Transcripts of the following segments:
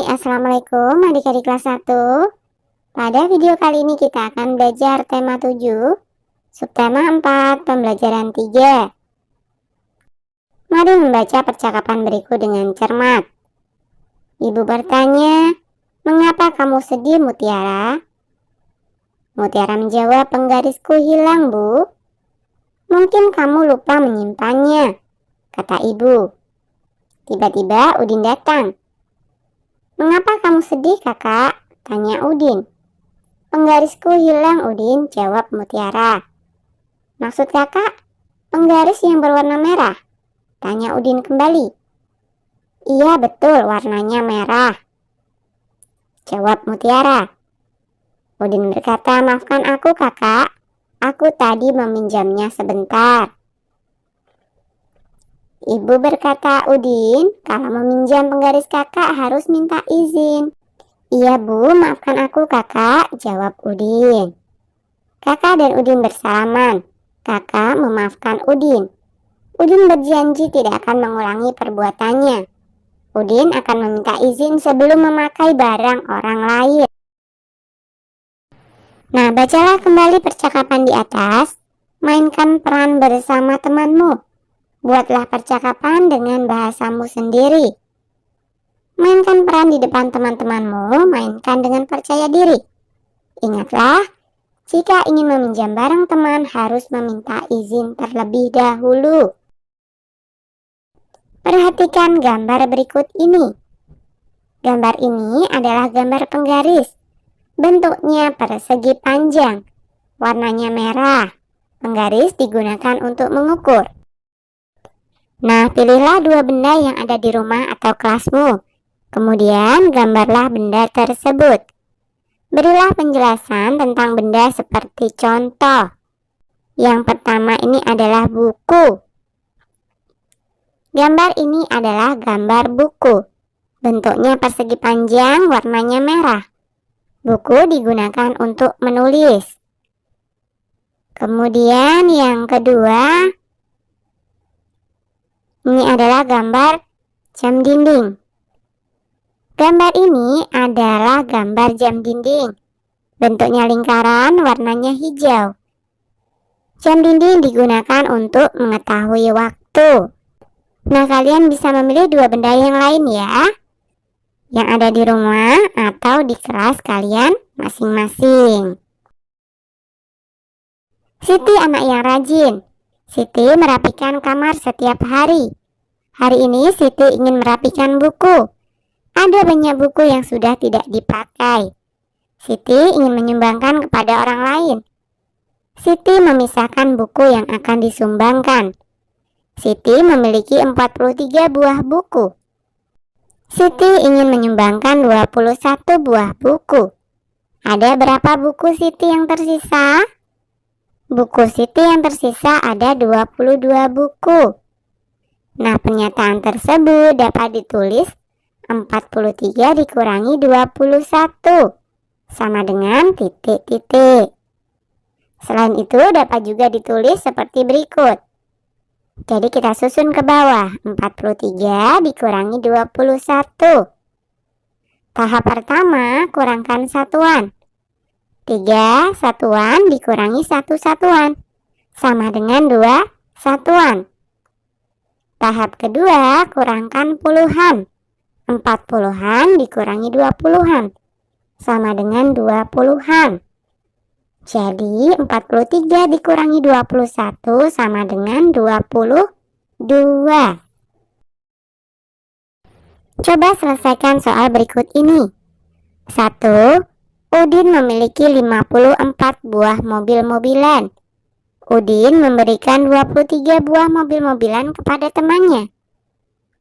Assalamualaikum adik-adik kelas 1. Pada video kali ini kita akan belajar tema 7, subtema 4, pembelajaran 3. Mari membaca percakapan berikut dengan cermat. Ibu bertanya, "Mengapa kamu sedih, Mutiara?" Mutiara menjawab, "Penggarisku hilang, Bu." "Mungkin kamu lupa menyimpannya," kata ibu. Tiba-tiba Udin datang. "Mengapa kamu sedih, Kakak?" tanya Udin. "Penggarisku hilang, Udin," jawab Mutiara. "Maksud Kakak, penggaris yang berwarna merah?" tanya Udin kembali. "Iya betul, warnanya merah," jawab Mutiara. Udin berkata, "Maafkan aku, Kakak. Aku tadi meminjamnya sebentar." Ibu berkata, "Udin, kalau meminjam penggaris Kakak harus minta izin." "Iya Bu, maafkan aku Kakak," jawab Udin. Kakak dan Udin bersalaman. Kakak memaafkan Udin. Udin berjanji tidak akan mengulangi perbuatannya. Udin akan meminta izin sebelum memakai barang orang lain. Nah, bacalah kembali percakapan di atas. Mainkan peran bersama temanmu. Buatlah percakapan dengan bahasamu sendiri. Mainkan peran di depan teman-temanmu, mainkan dengan percaya diri. Ingatlah, jika ingin meminjam barang teman harus meminta izin terlebih dahulu. Perhatikan gambar berikut ini. Gambar ini adalah gambar penggaris. Bentuknya persegi panjang, warnanya merah. Penggaris digunakan untuk mengukur. Nah, pilihlah dua benda yang ada di rumah atau kelasmu. Kemudian gambarlah benda tersebut. Berilah penjelasan tentang benda seperti contoh. Yang pertama ini adalah buku. Gambar ini adalah gambar buku. Bentuknya persegi panjang, warnanya merah. Buku digunakan untuk menulis. Kemudian yang kedua, ini adalah gambar jam dinding. Gambar ini adalah gambar jam dinding. Bentuknya lingkaran, warnanya hijau. Jam dinding digunakan untuk mengetahui waktu. Nah, kalian bisa memilih dua benda yang lain ya, yang ada di rumah atau di kelas kalian masing-masing. Siti anak yang rajin. Siti merapikan kamar setiap hari. Hari ini Siti ingin merapikan buku. Ada banyak buku yang sudah tidak dipakai. Siti ingin menyumbangkan kepada orang lain. Siti memisahkan buku yang akan disumbangkan. Siti memiliki 43 buah buku. Siti ingin menyumbangkan 21 buah buku. Ada berapa buku Siti yang tersisa? Buku Siti yang tersisa ada 22 buku. Nah, pernyataan tersebut dapat ditulis 43 dikurangi 21 sama dengan titik-titik. Selain itu dapat juga ditulis seperti berikut. Jadi kita susun ke bawah, 43 dikurangi 21. Tahap pertama, kurangkan satuan. 3 satuan dikurangi 1 satuan sama dengan 2 satuan. Tahap kedua, kurangkan puluhan. 4 puluhan dikurangi 2 puluhan sama dengan 2 puluhan. Jadi 43 dikurangi 21 sama dengan 22. Coba selesaikan soal berikut ini. 1. Udin memiliki 54 buah mobil-mobilan. Udin memberikan 23 buah mobil-mobilan kepada temannya.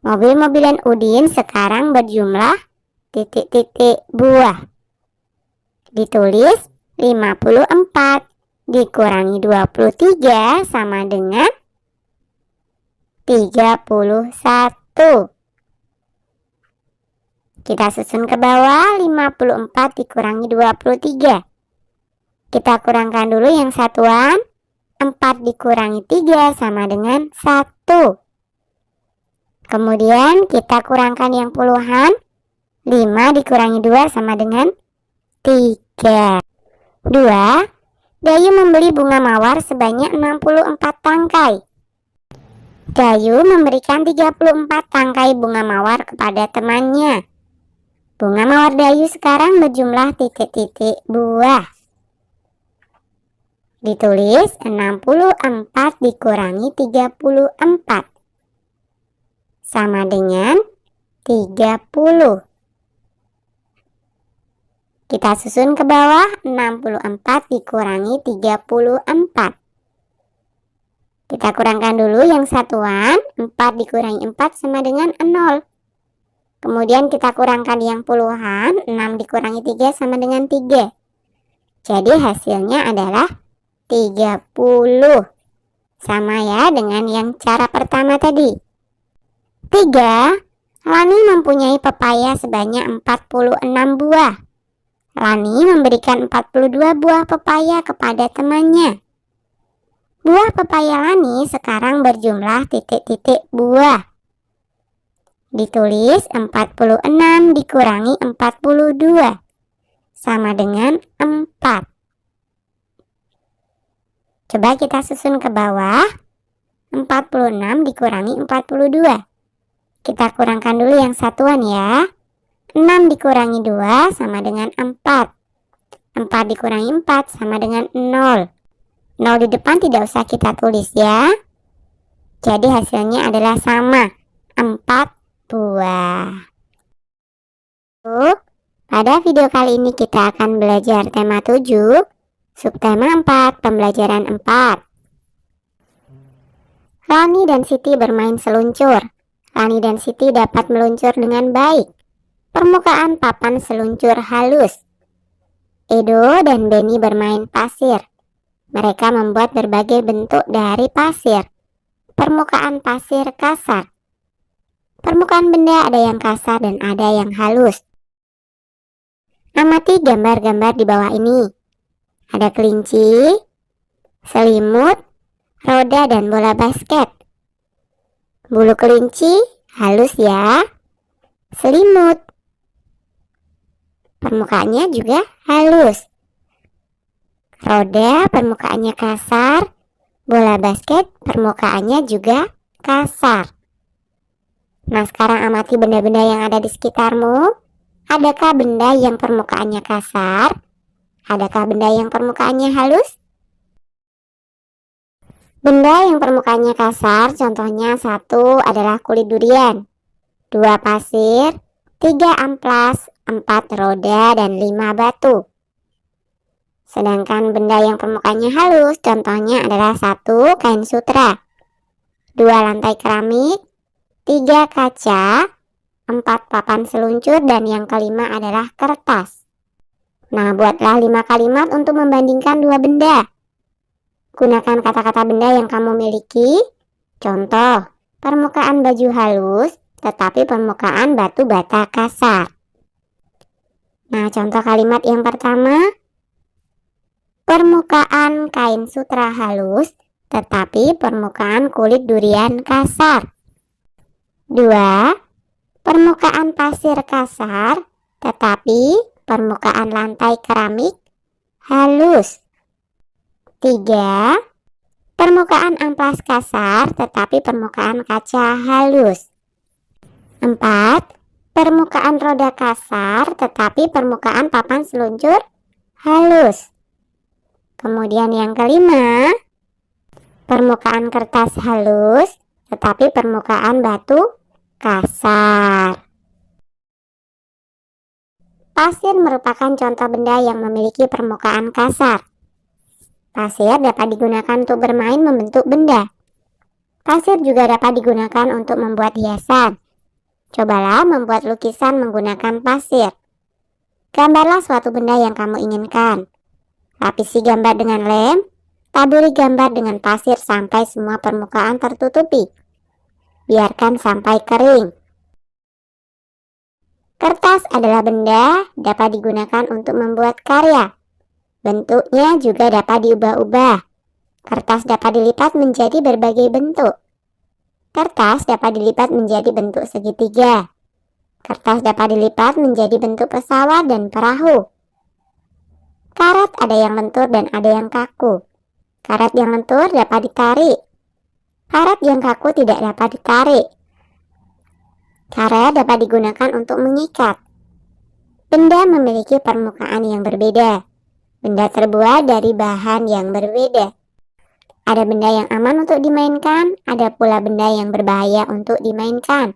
Mobil-mobilan Udin sekarang berjumlah titik-titik buah. Ditulis 54 dikurangi 23 sama dengan 31. Kita susun ke bawah, 54 dikurangi 23. Kita kurangkan dulu yang satuan. 4 dikurangi 3 sama dengan 1. Kemudian kita kurangkan yang puluhan. 5 dikurangi 2 sama dengan 3. 2. Dayu membeli bunga mawar sebanyak 64 tangkai. Dayu memberikan 34 tangkai bunga mawar kepada temannya. Bunga mawar Dayu sekarang berjumlah titik-titik buah. Ditulis 64 dikurangi 34 sama dengan 30. Kita susun ke bawah, 64 dikurangi 34. Kita kurangkan dulu yang satuan, 4 dikurangi 4 sama dengan 0. Kemudian kita kurangkan yang puluhan, 6 dikurangi 3 sama dengan 3. Jadi hasilnya adalah 30. Sama ya dengan yang cara pertama tadi. 3. Lani mempunyai pepaya sebanyak 46 buah. Lani memberikan 42 buah pepaya kepada temannya. Buah pepaya Lani sekarang berjumlah titik-titik buah. Ditulis 46 dikurangi 42 sama dengan 4. Coba kita susun ke bawah. 46 dikurangi 42. Kita kurangkan dulu yang satuan ya. 6 dikurangi 2 sama dengan 4. 4 dikurangi 4 sama dengan 0. 0 di depan tidak usah kita tulis ya. Jadi hasilnya adalah sama, 4 buah. Pada video kali ini kita akan belajar tema 7, subtema 4, pembelajaran 4. Lani dan Siti bermain seluncur. Lani dan Siti dapat meluncur dengan baik. Permukaan papan seluncur halus. Edo dan Beni bermain pasir. Mereka membuat berbagai bentuk dari pasir. Permukaan pasir kasar. Permukaan benda ada yang kasar dan ada yang halus. Amati gambar-gambar di bawah ini. Ada kelinci, selimut, roda, dan bola basket. Bulu kelinci halus ya. Selimut permukaannya juga halus. Roda permukaannya kasar. Bola basket permukaannya juga kasar. Nah, sekarang amati benda-benda yang ada di sekitarmu. Adakah benda yang permukaannya kasar? Adakah benda yang permukaannya halus? Benda yang permukaannya kasar, contohnya 1 adalah kulit durian, 2 pasir, 3 amplas, 4 roda, dan 5 batu. Sedangkan benda yang permukaannya halus, contohnya adalah 1 kain sutra, 2 lantai keramik, 3 kaca, 4 papan seluncur, dan yang kelima adalah kertas. Nah, buatlah 5 kalimat untuk membandingkan 2 benda. Gunakan kata-kata benda yang kamu miliki. Contoh, permukaan baju halus, tetapi permukaan batu bata kasar. Nah, contoh kalimat yang pertama, permukaan kain sutra halus, tetapi permukaan kulit durian kasar. 2. Permukaan pasir kasar, tetapi permukaan lantai keramik halus. 3. Permukaan amplas kasar, tetapi permukaan kaca halus. 4. Permukaan roda kasar, tetapi permukaan papan seluncur halus. Kemudian yang kelima, permukaan kertas halus, tetapi permukaan batu kasar. Pasir merupakan contoh benda yang memiliki permukaan kasar. Pasir dapat digunakan untuk bermain membentuk benda. Pasir juga dapat digunakan untuk membuat hiasan. Cobalah membuat lukisan menggunakan pasir. Gambarlah suatu benda yang kamu inginkan. Lapisi gambar dengan lem, taburi gambar dengan pasir sampai semua permukaan tertutupi. Biarkan sampai kering. Kertas adalah benda dapat digunakan untuk membuat karya. Bentuknya juga dapat diubah-ubah. Kertas dapat dilipat menjadi berbagai bentuk. Kertas dapat dilipat menjadi bentuk segitiga. Kertas dapat dilipat menjadi bentuk pesawat dan perahu. Karet ada yang lentur dan ada yang kaku. Karet yang lentur dapat ditarik. Karet yang kaku tidak dapat ditarik. Karet dapat digunakan untuk mengikat. Benda memiliki permukaan yang berbeda. Benda terbuat dari bahan yang berbeda. Ada benda yang aman untuk dimainkan, ada pula benda yang berbahaya untuk dimainkan.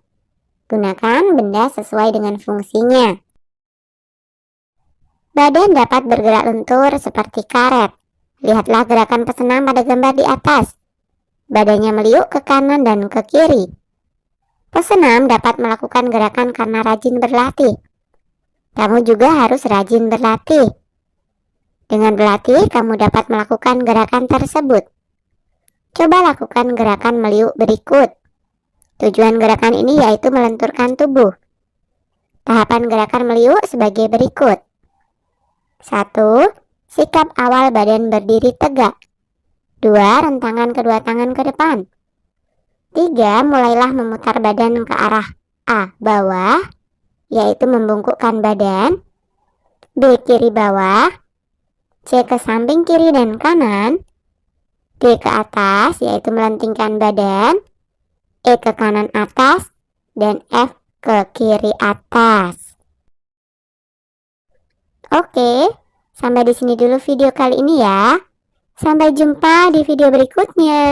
Gunakan benda sesuai dengan fungsinya. Badan dapat bergerak lentur seperti karet. Lihatlah gerakan pesenam pada gambar di atas. Badannya meliuk ke kanan dan ke kiri. Pesenam dapat melakukan gerakan karena rajin berlatih. Kamu juga harus rajin berlatih. Dengan berlatih, kamu dapat melakukan gerakan tersebut. Coba lakukan gerakan meliuk berikut. Tujuan gerakan ini yaitu melenturkan tubuh. Tahapan gerakan meliuk sebagai berikut. 1. Sikap awal badan berdiri tegak. 2. Rentangan kedua tangan ke depan. 3. Mulailah memutar badan ke arah A. Bawah, yaitu membungkukkan badan. B. Kiri bawah. C. Ke samping kiri dan kanan. D. Ke atas, yaitu melentingkan badan. E. Ke kanan atas. Dan F. Ke kiri atas. Oke, sampai di sini dulu video kali ini ya. Sampai jumpa di video berikutnya.